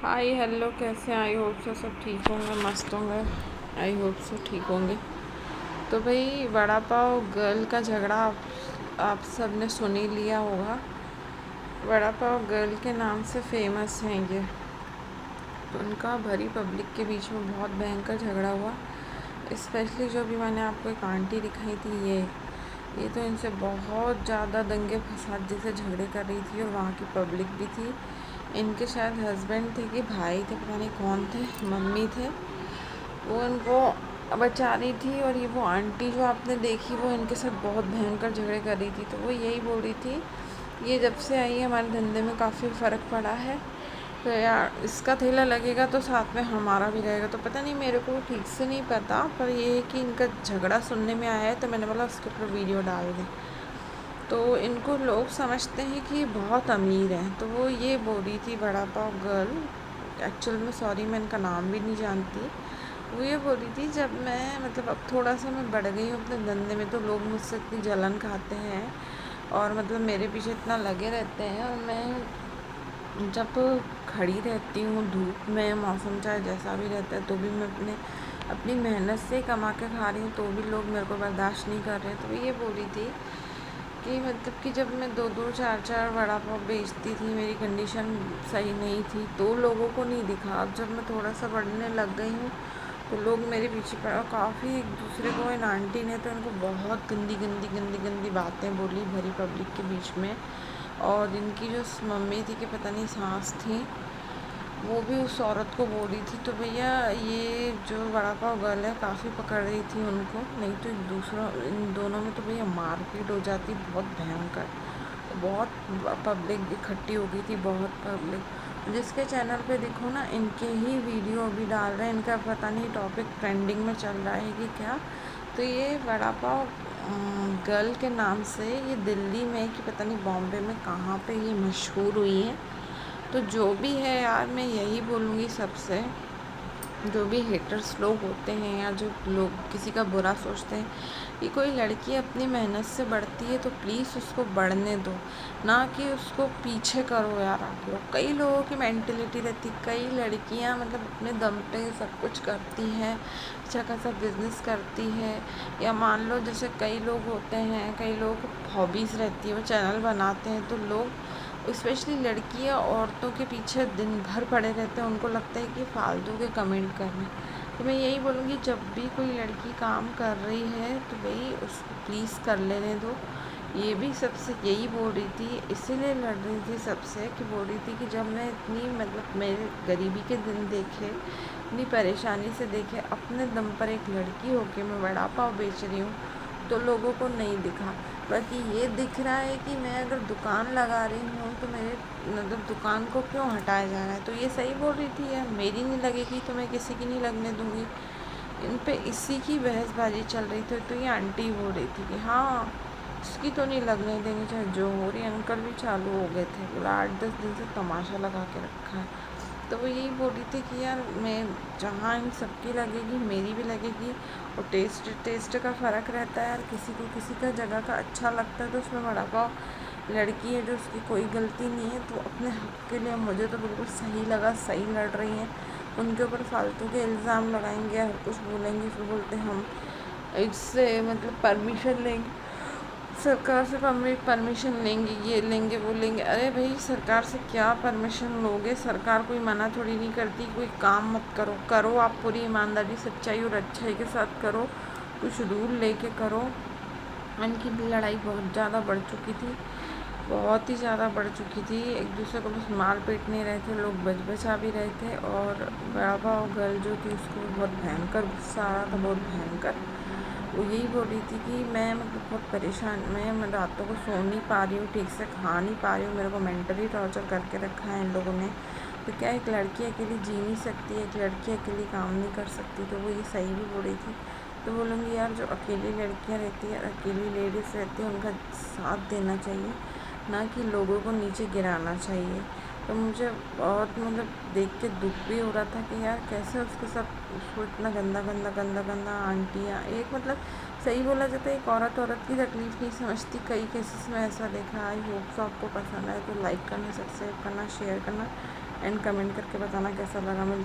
Hi hello, कैसे हैं? I hope so सब ठीक होंगे, मस्त होंगे। आई होप सो ठीक होंगे। तो भाई, वड़ा पाव गर्ल का झगड़ा आप सब ने सुन ही लिया होगा। वड़ा पाव गर्ल के नाम से फेमस हैं ये। तो उनका भरी पब्लिक के बीच में बहुत भयंकर झगड़ा हुआ। स्पेशली जो भी मैंने आपको एक आंटी दिखाई थी, ये तो इनसे बहुत ज़्यादा दंगे फसाद जैसे झगड़े कर रही थी, और वहाँ की पब्लिक भी थी। इनके शायद हस्बैंड थे कि भाई थे, पता नहीं कौन थे, मम्मी थे, वो इनको बचा रही थी। और ये वो आंटी जो आपने देखी, वो इनके साथ बहुत भयंकर झगड़े कर रही थी। तो वो यही बोल रही थी, ये जब से आई है हमारे धंधे में काफ़ी फ़र्क पड़ा है। तो यार, इसका ठेला लगेगा तो साथ में हमारा भी रहेगा। तो पता नहीं, मेरे को ठीक से नहीं पता, पर ये है कि इनका झगड़ा सुनने में आया है, तो मैंने बोला उसके ऊपर वीडियो डाल दें। तो इनको लोग समझते हैं कि ये बहुत अमीर हैं। तो वो ये बोल रही थी, वड़ा पाव गर्ल, एक्चुअल में सॉरी मैं इनका नाम भी नहीं जानती। वो ये बोल रही थी, जब मैं मतलब अब थोड़ा सा मैं बढ़ गई हूँ अपने धंधे में, तो लोग मुझसे इतनी जलन खाते हैं और मतलब मेरे पीछे इतना लगे रहते हैं। और मैं जब खड़ी रहती हूँ धूप में, मौसम चाहे जैसा भी रहता है, तो भी मैं अपनी मेहनत से कमा के खा रही हूँ, तो भी लोग मेरे को बर्दाश्त नहीं कर रहे हैं। तो वो ये बोल रही थी कि मतलब कि जब मैं दो दो चार चार वड़ा पाव बेचती थी, मेरी कंडीशन सही नहीं थी, तो लोगों को नहीं दिखा। अब जब मैं थोड़ा सा बढ़ने लग गई हूँ, तो लोग मेरे पीछे पड़े, और काफ़ी एक दूसरे को, इन आंटी ने तो इनको बहुत गंदी गंदी गंदी गंदी बातें बोली भरी पब्लिक के बीच में। और इनकी जो मम्मी थी, कि पता नहीं सास थी, वो भी उस औरत को बोल रही थी। तो भैया, ये जो वड़ा पाव गर्ल है काफ़ी पकड़ रही थी उनको, नहीं तो इन दोनों में तो भैया मारपीट हो जाती बहुत भयंकर। बहुत पब्लिक इकट्ठी हो गई थी, बहुत पब्लिक। जिसके चैनल पे देखो ना, इनके ही वीडियो अभी डाल रहे हैं। इनका पता नहीं टॉपिक ट्रेंडिंग में चल रहा है कि क्या। तो ये वड़ा पाव गर्ल के नाम से ये दिल्ली में, कि पता नहीं बॉम्बे में कहाँ पे ये मशहूर हुई है। तो जो भी है यार, मैं यही बोलूँगी सबसे, जो भी हेटर्स लोग होते हैं या जो लोग किसी का बुरा सोचते हैं, कि कोई लड़की अपनी मेहनत से बढ़ती है तो प्लीज़ उसको बढ़ने दो, ना कि उसको पीछे करो। यार, आप लोग, कई लोगों की मेंटेलिटी रहती, कई लड़कियां मतलब अपने दम पे सब कुछ करती हैं, अच्छा खासा बिजनेस करती है। या मान लो जैसे कई लोग होते हैं, कई लोगों को हॉबीज़ रहती है, वो चैनल बनाते हैं, तो लोग स्पेशली लड़कियां औरतों के पीछे दिन भर पड़े रहते हैं। उनको लगता है कि फालतू के कमेंट कर रहे हैं। तो मैं यही बोलूँगी, जब भी कोई लड़की काम कर रही है तो भाई उसको प्लीज़ कर लेने दो। ये भी सबसे यही बोल रही थी, इसीलिए लड़ रही थी सबसे, कि बोल रही थी कि जब मैं इतनी मतलब मेरे गरीबी के दिन देखे, इतनी परेशानी से देखे, अपने दम पर एक लड़की होके मैं वड़ा पाव बेच रही हूँ, तो लोगों को नहीं दिखा। बाकी ये दिख रहा है कि मैं अगर दुकान लगा रही हूँ तो मेरे मतलब दुकान को क्यों हटाया जा रहा है। तो ये सही बोल रही थी, यार मेरी नहीं लगेगी तो मैं किसी की नहीं लगने दूँगी। इन पे इसी की बहसबाजी चल रही थी। तो ये आंटी बोल रही थी कि हाँ, इसकी तो नहीं लगने देंगे चाहे जो हो रही। अंकल भी चालू हो गए थे, बोला 8-10 दिन से तमाशा लगा के रखा है। तो वो यही बोल रही थी कि यार, मैं जहाँ इन सबकी लगेगी मेरी भी लगेगी। और टेस्ट टेस्ट का फ़र्क रहता है यार, किसी को किसी का जगह का अच्छा लगता है तो उसमें वड़ा पाव, लड़की है जो उसकी कोई गलती नहीं है, तो अपने हक़ के लिए मुझे तो बिल्कुल सही लगा, सही लड़ रही हैं। उनके ऊपर फालतू के इल्ज़ाम लगाएंगे, हर कुछ बोलेंगे, फिर बोलते हम इससे मतलब परमिशन लेंगे, सरकार से परमिशन लेंगे, ये लेंगे वो लेंगे। अरे भाई, सरकार से क्या परमिशन लोगे? सरकार कोई मना थोड़ी नहीं करती, कोई काम मत करो, करो आप पूरी ईमानदारी, सच्चाई और अच्छाई के साथ करो, कुछ रूल लेके करो। इनकी लड़ाई बहुत ज़्यादा बढ़ चुकी थी, बहुत ही ज़्यादा बढ़ चुकी थी। एक दूसरे को बस मार पीट नहीं रहे थे, लोग बचा भी रहे थे। और वड़ा पाव गर्ल जो थी, उसको बहुत भयंकर गुस्सा आ रहा था, बहुत भयंकर। वो यही बोल रही थी कि मैं मतलब बहुत परेशान, मैं रातों को सो नहीं पा रही हूँ, ठीक से खा नहीं पा रही हूँ, मेरे को मेंटली टॉर्चर करके रखा है इन लोगों ने। तो क्या एक लड़की अकेली जी नहीं सकती है, एक लड़की अकेली काम नहीं कर सकती। तो वो ये सही भी बोल रही थी। तो बोलूँगी यार, जो अकेली लड़कियाँ रहती हैं, अकेली लेडीज़ रहती हैं, उनका साथ देना चाहिए, ना कि लोगों को नीचे गिराना चाहिए। तो मुझे बहुत मतलब देख के दुख भी हो रहा था कि यार कैसे उसके साथ उसको इतना गंदा गंदा गंदा गंदा आंटियाँ, एक मतलब सही बोला जाता है, एक औरत की तकलीफ़ नहीं समझती। कई केसेस में ऐसा देखा। आई होप सो आपको पसंद आए तो लाइक करना, सब्सक्राइब करना, शेयर करना एंड कमेंट करके बताना कैसा लगा। मिलती